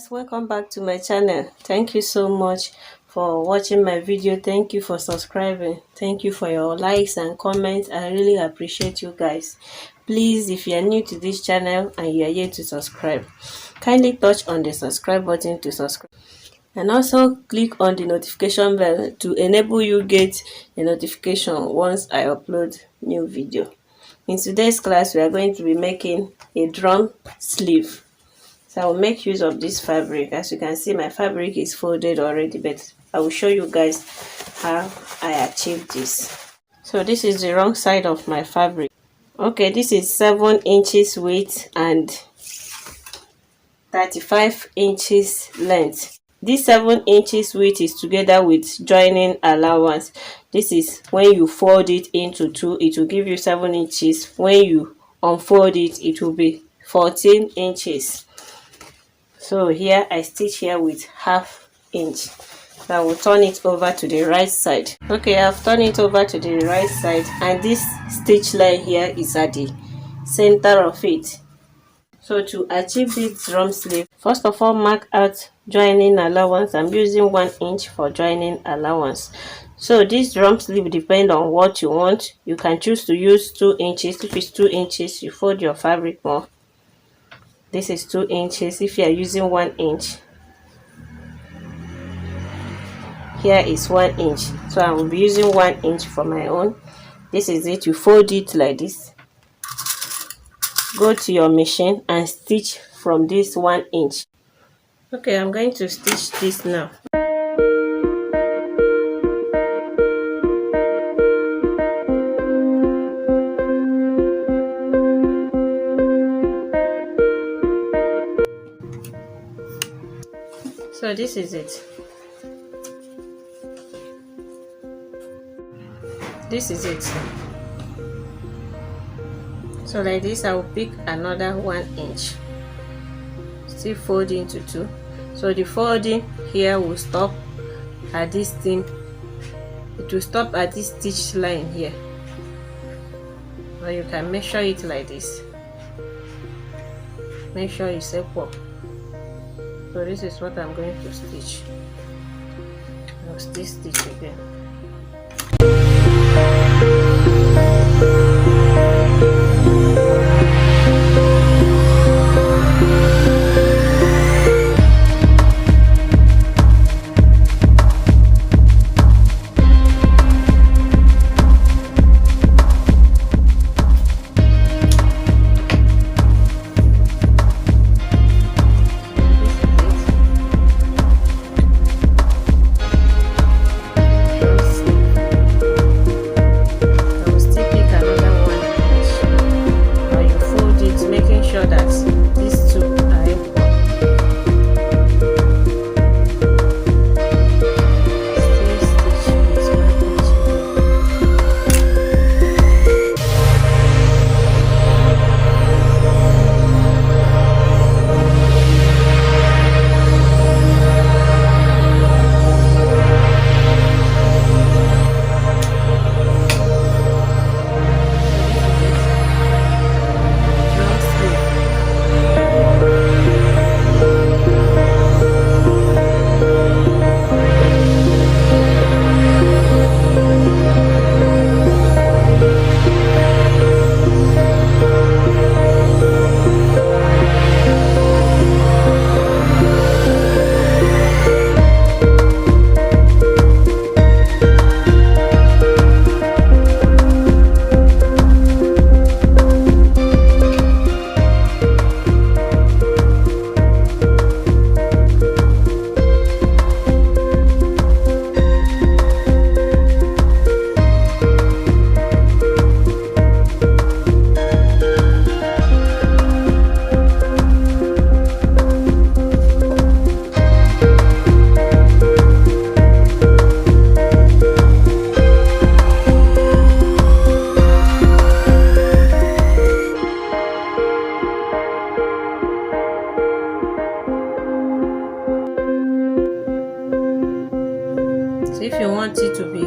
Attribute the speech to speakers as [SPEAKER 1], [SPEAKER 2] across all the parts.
[SPEAKER 1] Guys, welcome back to my channel. Thank you so much for watching my video. Thank you for subscribing. Thank you for your likes and comments. I really appreciate you guys. Please, if you are new to this channel and you are yet to subscribe, kindly touch on the subscribe button to subscribe, and also click on the notification bell to enable you get a notification once I upload new video. In today's class, we are going to be making a drum sleeve. So I will make use of this fabric. As you can see, my fabric is folded already, but I will show you guys how I achieved this. So this is the wrong side of my fabric. Okay, this is 7 inches width and 35 inches length. This 7 inches width is together with joining allowance. This is when you fold it into 2, it will give you 7 inches. When you unfold it, it will be 14 inches. So here I stitch here with ½ inch. So I will turn it over to the right side. Okay, I've turned it over to the right side, and this stitch line here is at the center of it. So to achieve this drum sleeve, first of all, mark out joining allowance. I'm using 1 inch for joining allowance. So this drum sleeve depends on what you want. You can choose to use 2 inches. If it's 2 inches, you fold your fabric more. This is 2 inches. If you are using 1 inch, here is 1 inch. So I will be using 1 inch for my own. This is it. You fold it like this. Go to your machine and stitch from this 1 inch. Okay, I'm going to stitch this now. So this is it. This is it. So like this, I will pick another 1 inch. Still fold into 2. So the folding here will stop at this thing. It will stop at this stitch line here. Or you can measure it like this. Make sure it's equal. So this is what I'm going to stitch. I'll still stitch again. If you want it to be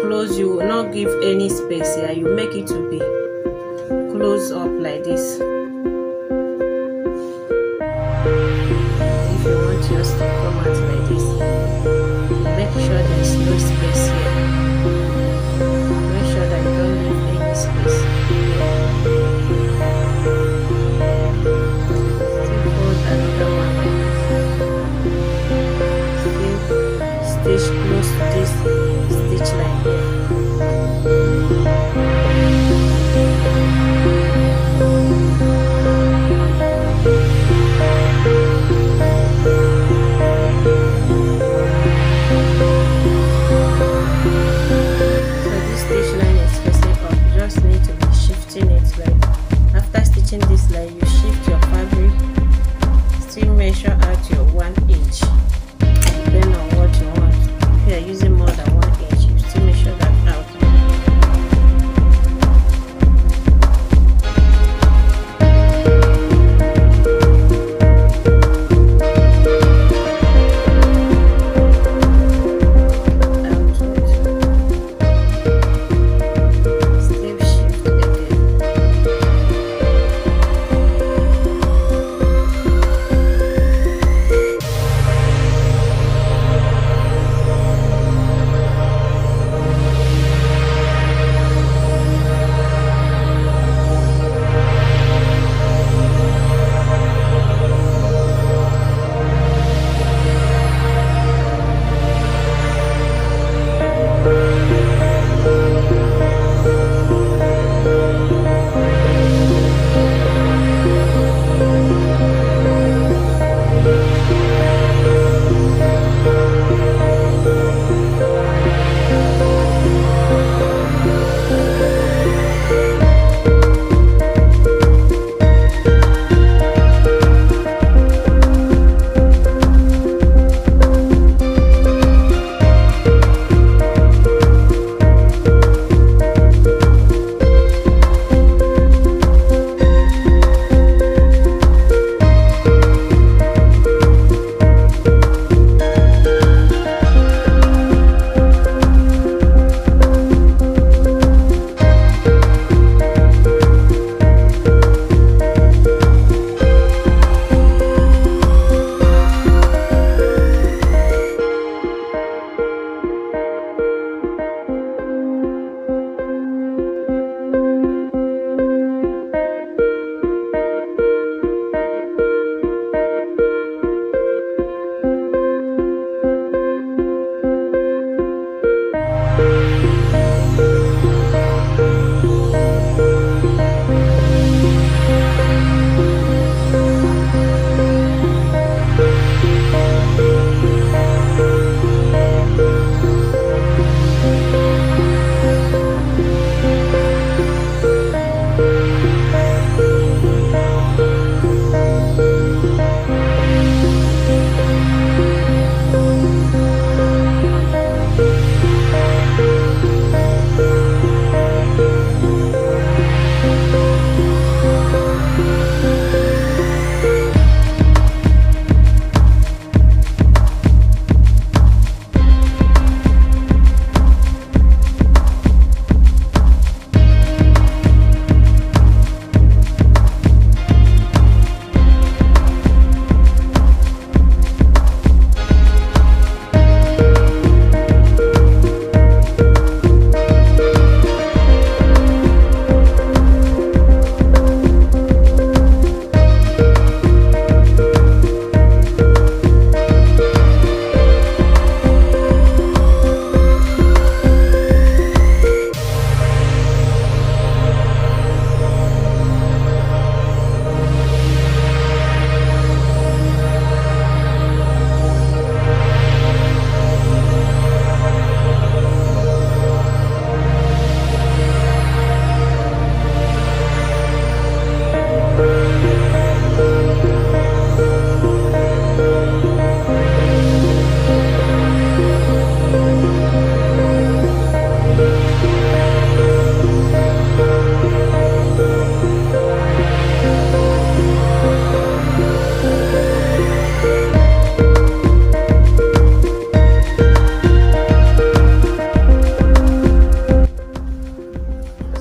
[SPEAKER 1] close, you will not give any space here. You make it to be close up like this. If you shift your fabric, still measure out your 1 inch, depending on what you want. If you are using more than 1 inch, you still measure that out.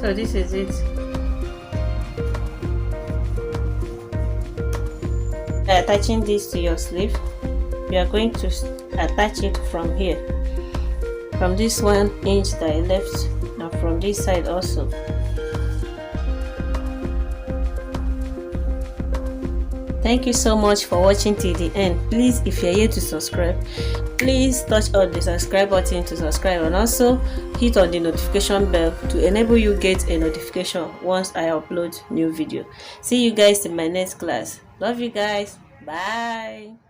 [SPEAKER 1] So this is it. Attaching this to your sleeve, you are going to attach it from here, from this 1 inch that I left, and from this side also. Thank you so much for watching till the end. Please, if you're here to subscribe, please touch on the subscribe button to subscribe, and also hit on the notification bell to enable you get a notification once I upload new video. See you guys in my next class. Love you guys. Bye.